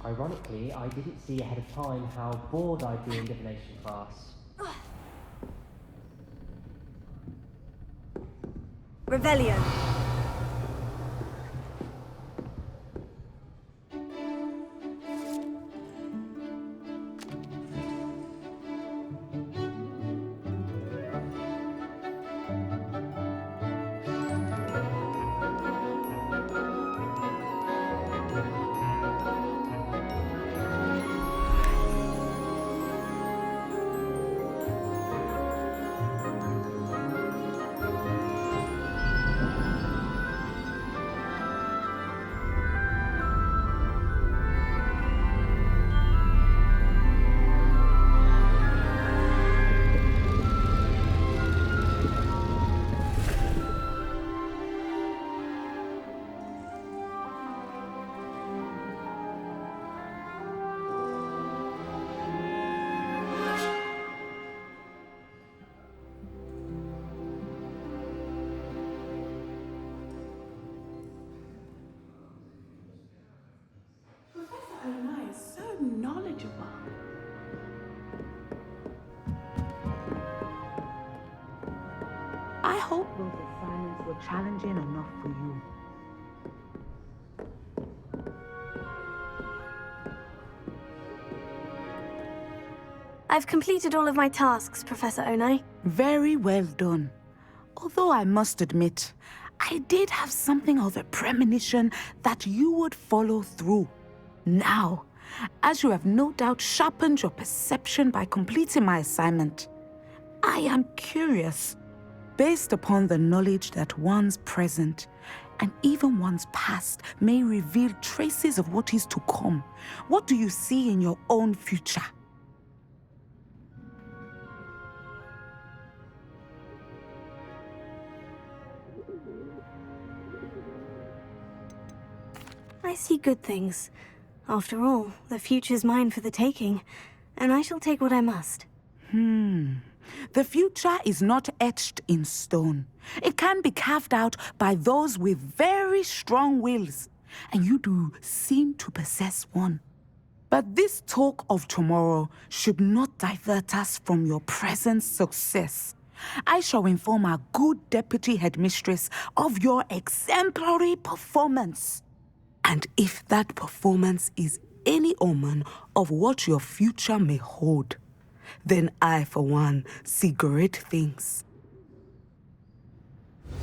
Ironically, I didn't see ahead of time how bored I'd be in divination class. Revelio. Ona is so knowledgeable. I hope those assignments were challenging enough for you. I've completed all of my tasks, Professor Onai. Very well done. Although I must admit, I did have something of a premonition that you would follow through. Now, as you have no doubt sharpened your perception by completing my assignment, I am curious, based upon the knowledge that one's present and even one's past may reveal traces of what is to come. What do you see in your own future? I see good things. After all, the future's mine for the taking, and I shall take what I must. The future is not etched in stone. It can be carved out by those with very strong wills, and you do seem to possess one. But this talk of tomorrow should not divert us from your present success. I shall inform our good deputy headmistress of your exemplary performance. And if that performance is any omen of what your future may hold, then I, for one, see great things.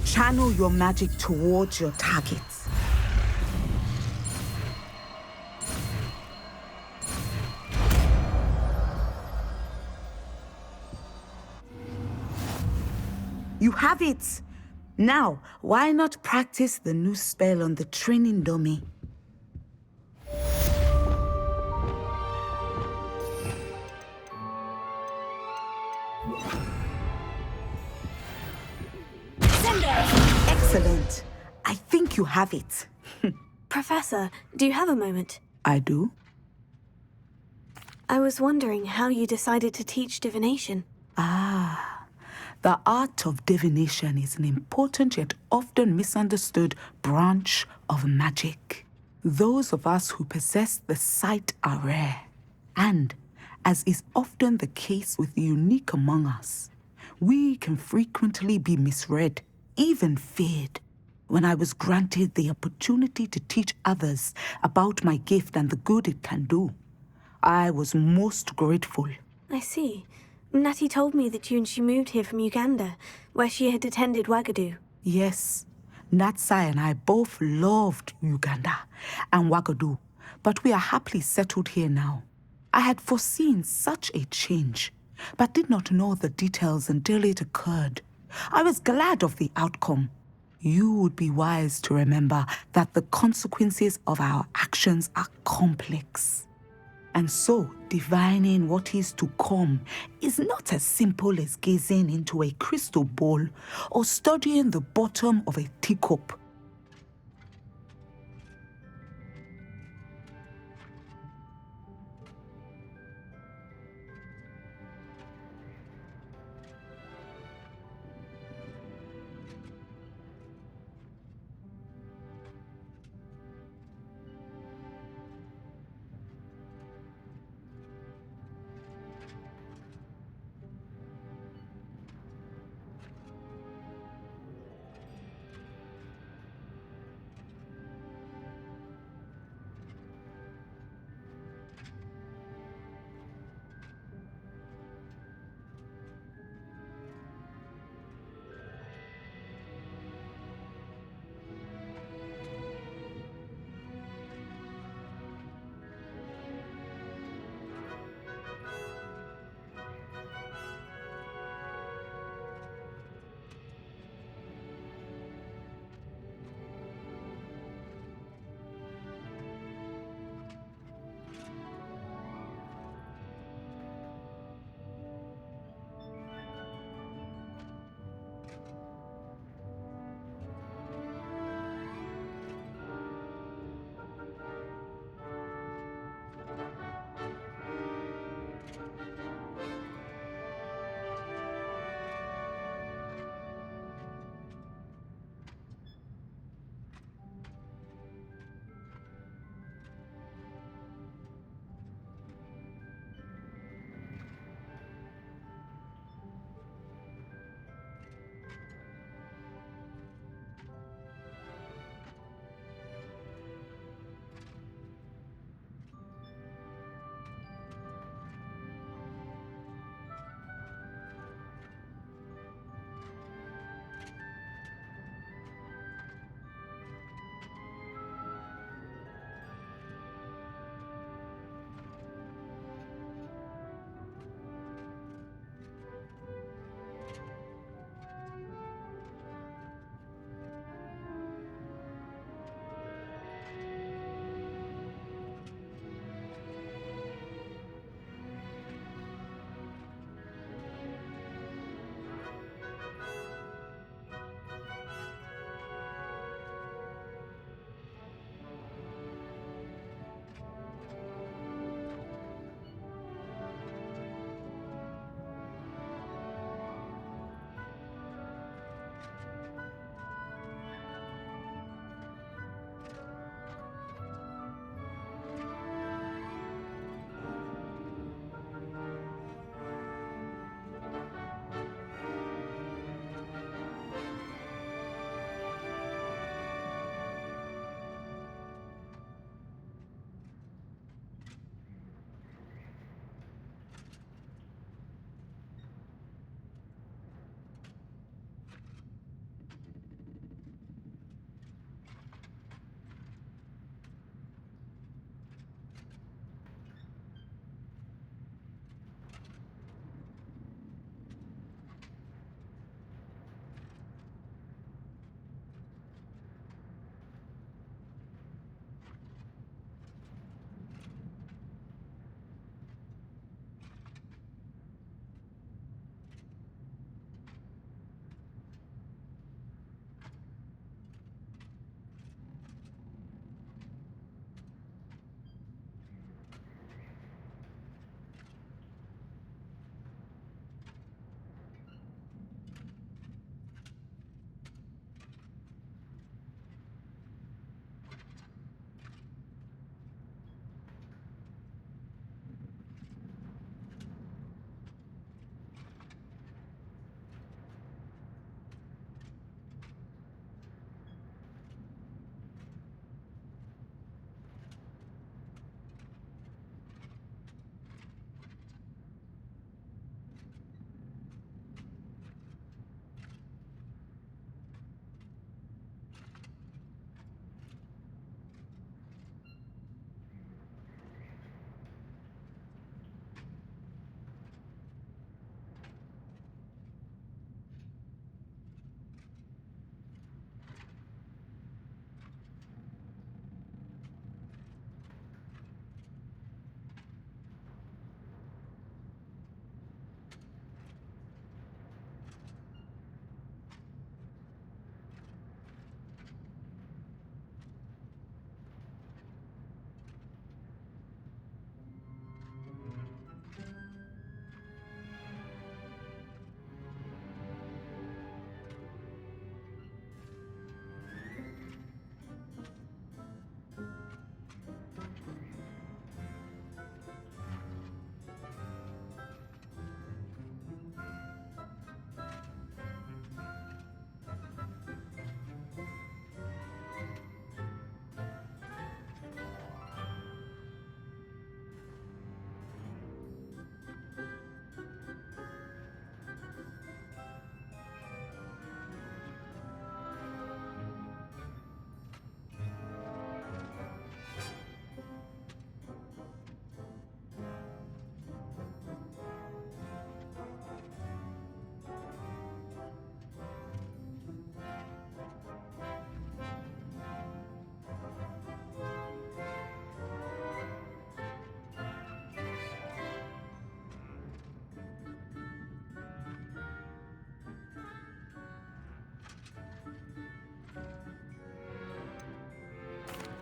Channel your magic towards your targets. You have it! Now, why not practice the new spell on the training dummy? Excellent. I think you have it. Professor, do you have a moment? I do? I was wondering how you decided to teach divination. The art of divination is an important yet often misunderstood branch of magic. Those of us who possess the sight are rare. And, as is often the case with the unique among us, we can frequently be misread, even feared. When I was granted the opportunity to teach others about my gift and the good it can do, I was most grateful. I see. Natty told me that you and she moved here from Uganda, where she had attended Wagadu. Yes, Natsai and I both loved Uganda and Wagadu, but we are happily settled here now. I had foreseen such a change, but did not know the details until it occurred. I was glad of the outcome. You would be wise to remember that the consequences of our actions are complex. And so, divining what is to come is not as simple as gazing into a crystal ball or studying the bottom of a teacup.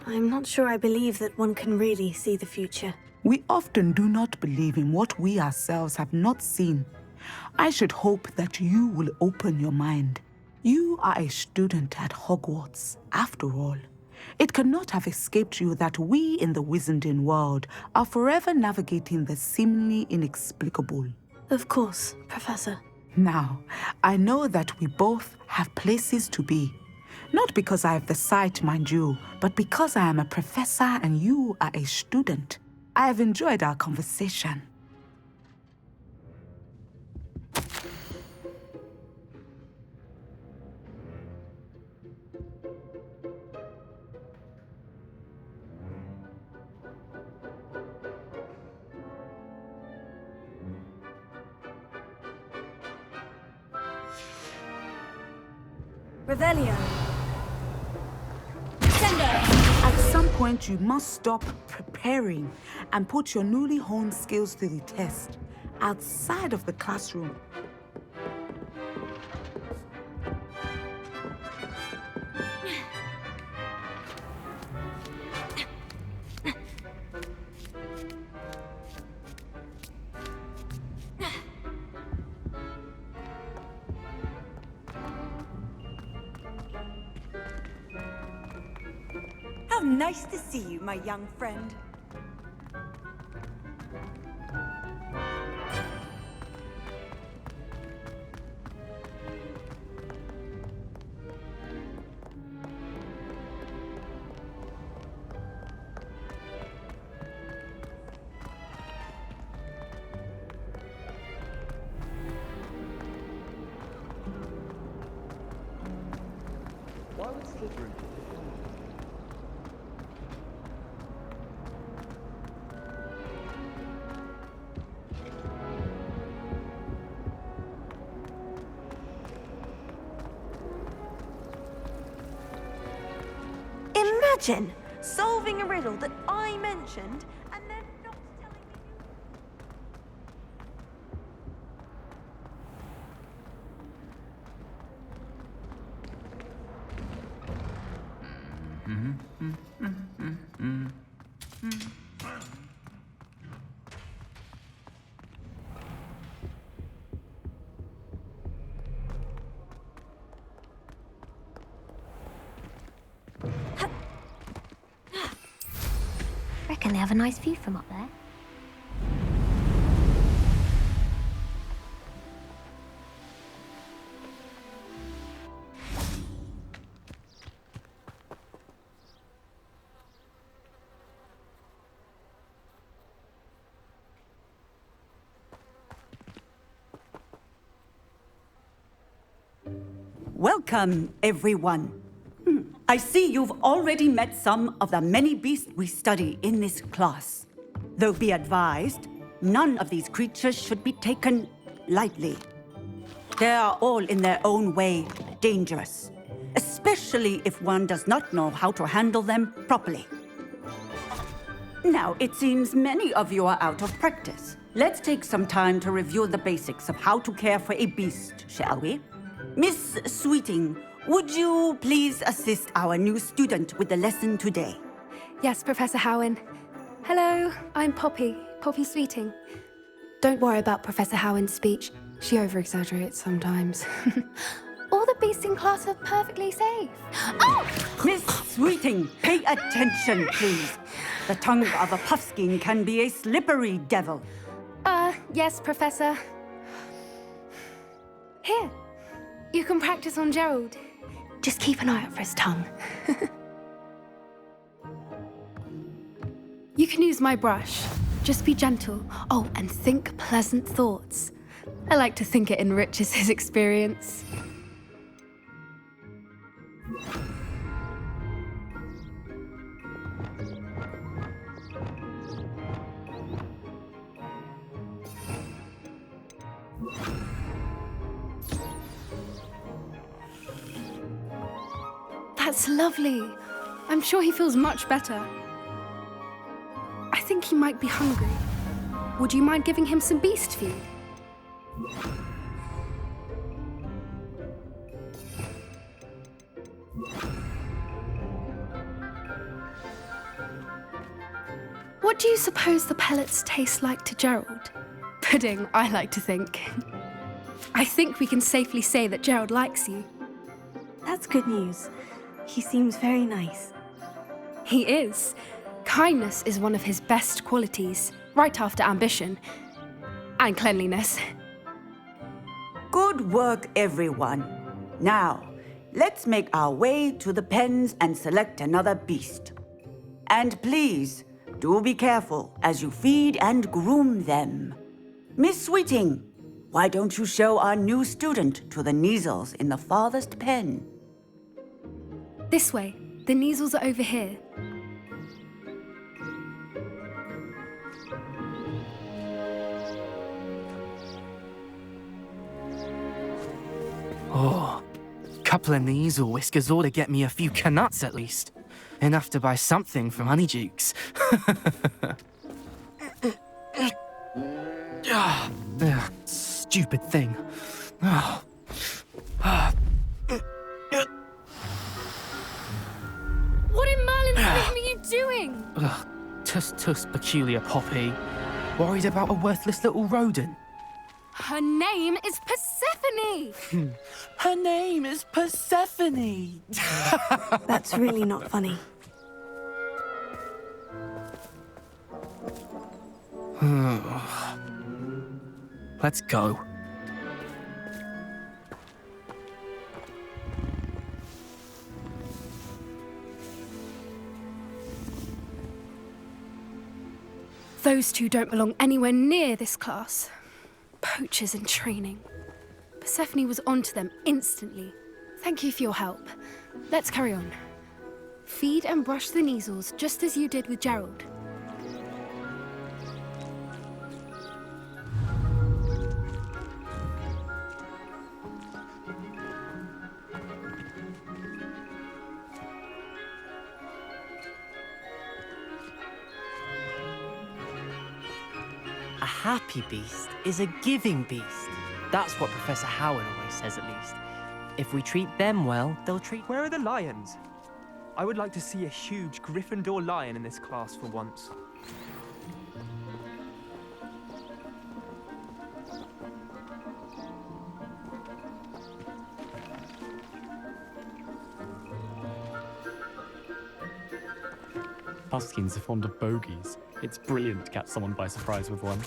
I'm not sure I believe that one can really see the future. We often do not believe in what we ourselves have not seen. I should hope that you will open your mind. You are a student at Hogwarts, after all. It cannot have escaped you that we in the Wizarding world are forever navigating the seemingly inexplicable. Of course, Professor. Now, I know that we both have places to be. Not because I have the sight, mind you, but because I am a professor and you are a student. I have enjoyed our conversation. Revelio. At some point, you must stop preparing and put your newly honed skills to the test outside of the classroom. How nice to see you, my young friend. Why would Slytherin? Imagine solving a riddle that I mentioned and then not telling me Reckon they have a nice view from up there. Welcome, everyone. I see you've already met some of the many beasts we study in this class. Though be advised, none of these creatures should be taken lightly. They are all in their own way dangerous, especially if one does not know how to handle them properly. Now, it seems many of you are out of practice. Let's take some time to review the basics of how to care for a beast, shall we? Miss Sweeting, would you please assist our new student with the lesson today? Yes, Professor Howen. Hello, I'm Poppy Sweeting. Don't worry about Professor Howen's speech. She over-exaggerates sometimes. All the beasts in class are perfectly safe. Oh! Miss Sweeting, pay attention, please. The tongue of a puffskein can be a slippery devil. Yes, Professor. Here, you can practice on Gerald. Just keep an eye out for his tongue. You can use my brush. Just be gentle. Oh, and think pleasant thoughts. I like to think it enriches his experience. That's lovely. I'm sure he feels much better. I think he might be hungry. Would you mind giving him some beast food? What do you suppose the pellets taste like to Gerald? Pudding, I like to think. I think we can safely say that Gerald likes you. That's good news. He seems very nice. He is. Kindness is one of his best qualities, right after ambition. And cleanliness. Good work, everyone. Now, let's make our way to the pens and select another beast. And please, do be careful as you feed and groom them. Miss Sweeting, why don't you show our new student to the Kneazles in the farthest pen? This way. The Kneazles are over here. Oh, couple of Kneazle whiskers ought to get me a few canuts at least. Enough to buy something from Honeydukes. Stupid thing. What in Merlin's name are you doing? Tuss, peculiar Poppy. Worried about a worthless little rodent. Her name is Persephone! Her name is Persephone. That's really not funny. Let's go. Those two don't belong anywhere near this class. Poachers in training. Persephone was onto them instantly. Thank you for your help. Let's carry on. Feed and brush the Kneazles just as you did with Gerald. A happy beast is a giving beast. That's what Professor Howard always says, at least. If we treat them well, they'll treat... Where are the lions? I would like to see a huge Gryffindor lion in this class for once. Puskins are fond of bogies. It's brilliant to catch someone by surprise with one.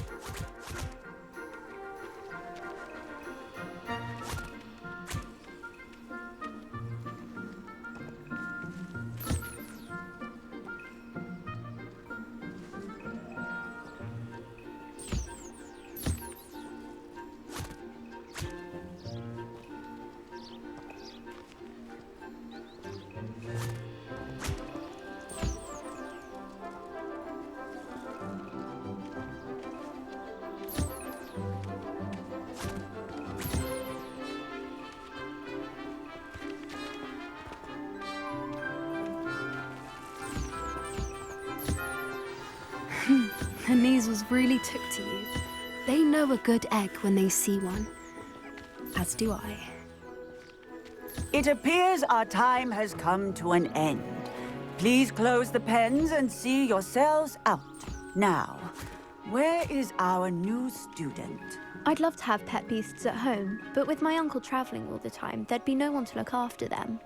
The Kneazles really took to you. They know a good egg when they see one. As do I. It appears our time has come to an end. Please close the pens and see yourselves out. Now, where is our new student? I'd love to have pet beasts at home, but with my uncle traveling all the time, there'd be no one to look after them.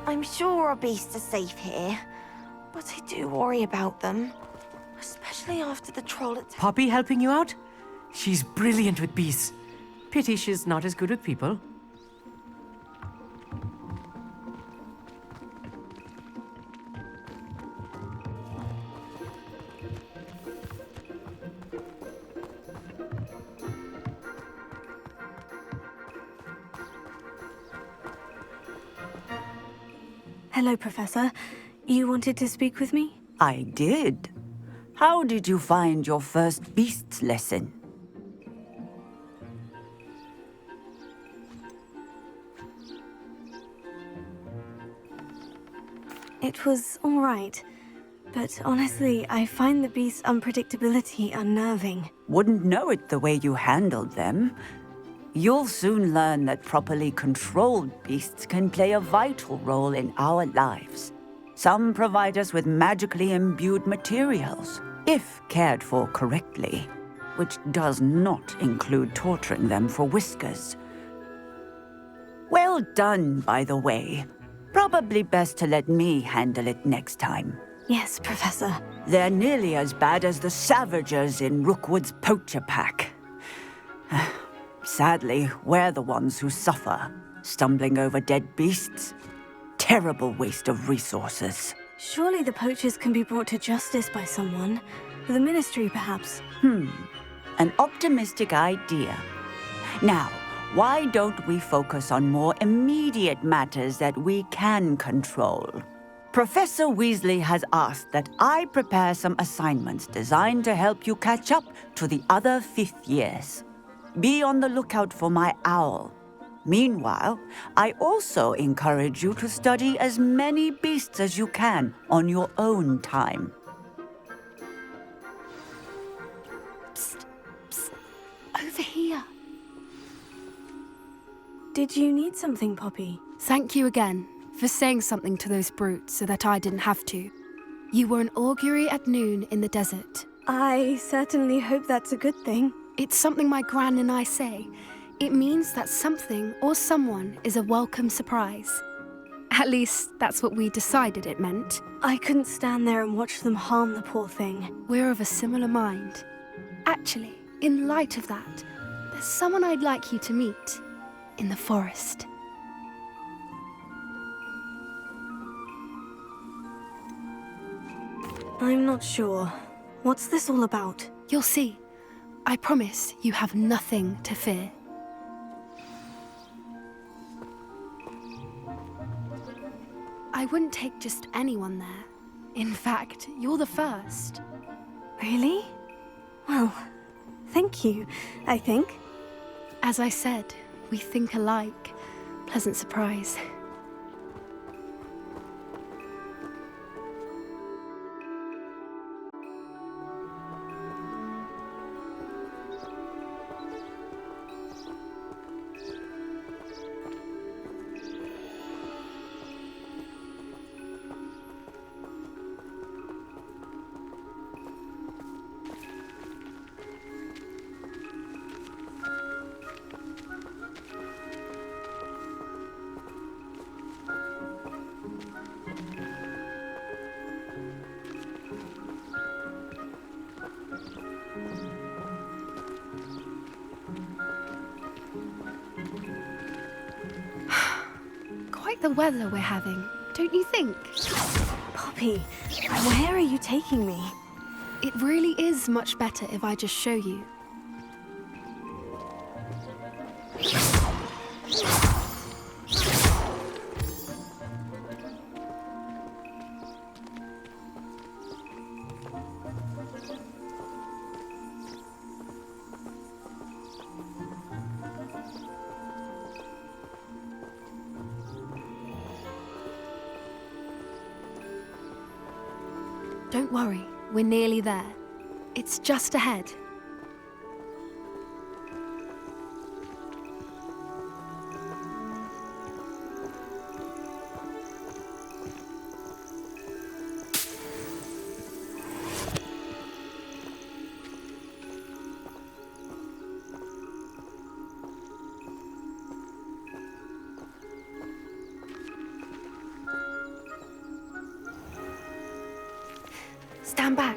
I'm sure our beasts are safe here, but I do worry about them. Especially after the troll attack. Poppy helping you out? She's brilliant with beasts. Pity she's not as good with people. Hello, Professor. You wanted to speak with me? I did. How did you find your first beasts lesson? It was all right. But honestly, I find the beast's unpredictability unnerving. Wouldn't know it the way you handled them. You'll soon learn that properly controlled beasts can play a vital role in our lives. Some provide us with magically imbued materials, if cared for correctly, which does not include torturing them for whiskers. Well done, by the way. Probably best to let me handle it next time. Yes, Professor. They're nearly as bad as the Savagers in Rookwood's poacher pack. Sadly, we're the ones who suffer, stumbling over dead beasts. Terrible waste of resources. Surely the poachers can be brought to justice by someone. The Ministry, perhaps. An optimistic idea. Now, why don't we focus on more immediate matters that we can control? Professor Weasley has asked that I prepare some assignments designed to help you catch up to the other fifth years. Be on the lookout for my owl. Meanwhile, I also encourage you to study as many beasts as you can on your own time. Psst, psst, over here. Did you need something, Poppy? Thank you again for saying something to those brutes so that I didn't have to. You were an augury at noon in the desert. I certainly hope that's a good thing. It's something my gran and I say. It means that something or someone is a welcome surprise. At least, that's what we decided it meant. I couldn't stand there and watch them harm the poor thing. We're of a similar mind. Actually, in light of that, there's someone I'd like you to meet in the forest. I'm not sure. What's this all about? You'll see. I promise you have nothing to fear. I wouldn't take just anyone there. In fact, you're the first. Really? Well, thank you, I think. As I said, we think alike. Pleasant surprise. Quite the weather we're having, don't you think? Poppy, where are you taking me? It really is much better if I just show you. Don't worry, we're nearly there. It's just ahead. Stand back.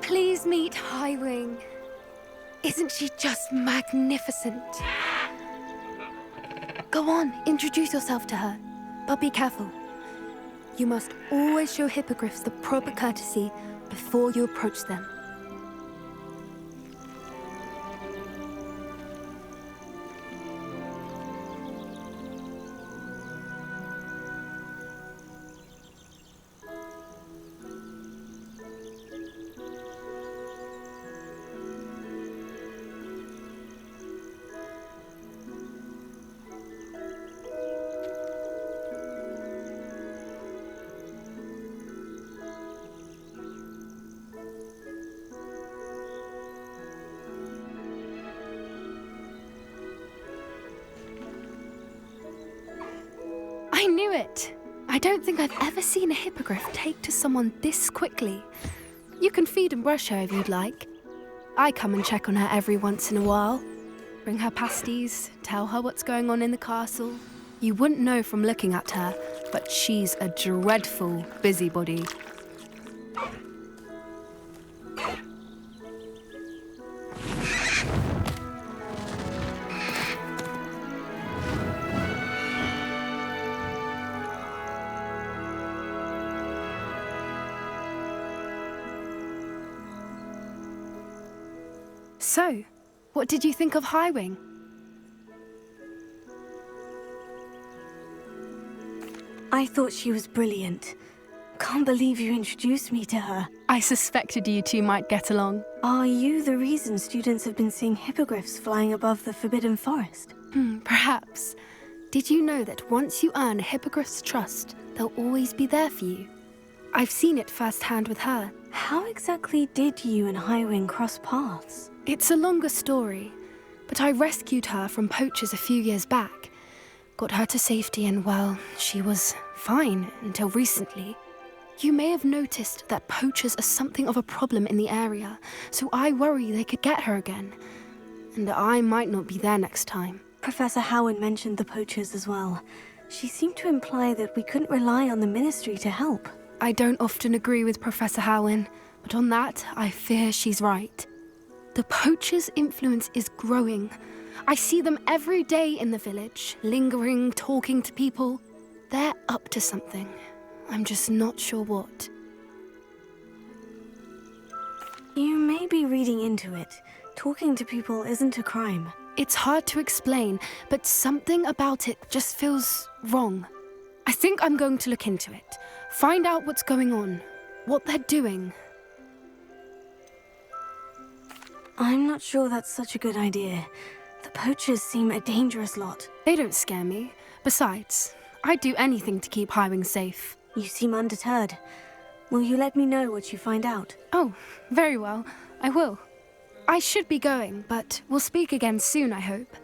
Please meet Highwing. Isn't she just magnificent? Go on, introduce yourself to her. But be careful. You must always show hippogriffs the proper courtesy before you approach them. knew it! I don't think I've ever seen a hippogriff take to someone this quickly. You can feed and brush her if you'd like. I come and check on her every once in a while. Bring her pasties, tell her what's going on in the castle. You wouldn't know from looking at her, but she's a dreadful busybody. So, what did you think of Highwing? I thought she was brilliant. Can't believe you introduced me to her. I suspected you two might get along. Are you the reason students have been seeing hippogriffs flying above the Forbidden Forest? Perhaps. Did you know that once you earn a hippogriff's trust, they'll always be there for you? I've seen it firsthand with her. How exactly did you and Highwing cross paths? It's a longer story, but I rescued her from poachers a few years back. Got her to safety and, well, she was fine until recently. You may have noticed that poachers are something of a problem in the area, so I worry they could get her again. And I might not be there next time. Professor Howard mentioned the poachers as well. She seemed to imply that we couldn't rely on the Ministry to help. I don't often agree with Professor Howin, but on that, I fear she's right. The poachers' influence is growing. I see them every day in the village, lingering, talking to people. They're up to something. I'm just not sure what. You may be reading into it. Talking to people isn't a crime. It's hard to explain, but something about it just feels wrong. I think I'm going to look into it. Find out what's going on, what they're doing. I'm not sure that's such a good idea. The poachers seem a dangerous lot. They don't scare me. Besides, I'd do anything to keep Highwing safe. You seem undeterred. Will you let me know what you find out? Oh, very well. I will. I should be going, but we'll speak again soon, I hope.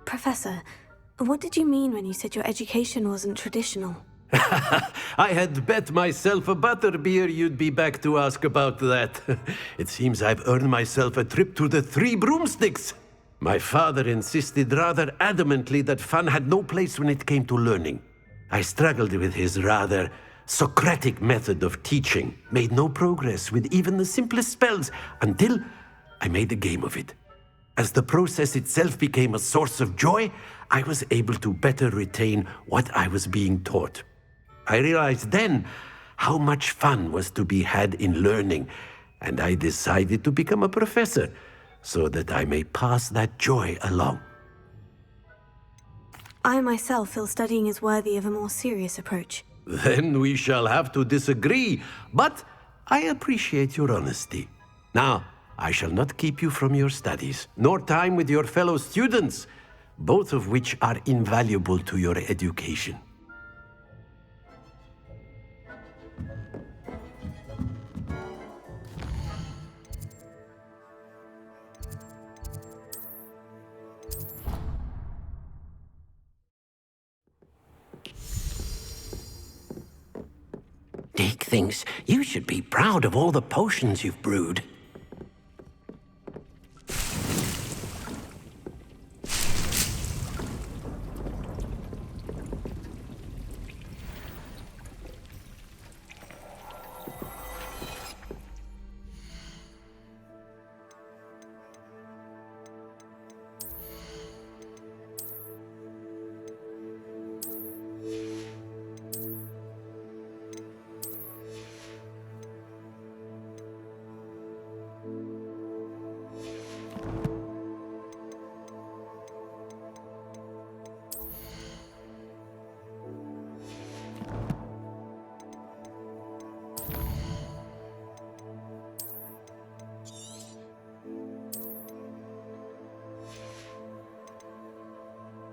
Professor, What did you mean when you said your education wasn't traditional? I had bet myself a butterbeer you'd be back to ask about that. It seems I've earned myself a trip to the Three Broomsticks. My father insisted rather adamantly that fun had no place when it came to learning. I struggled with his rather Socratic method of teaching, made no progress with even the simplest spells until I made a game of it. As the process itself became a source of joy, I was able to better retain what I was being taught. I realized then how much fun was to be had in learning, and I decided to become a professor so that I may pass that joy along. I myself feel studying is worthy of a more serious approach. Then we shall have to disagree, but I appreciate your honesty. Now, I shall not keep you from your studies, nor time with your fellow students, both of which are invaluable to your education. Dick thinks you should be proud of all the potions you've brewed.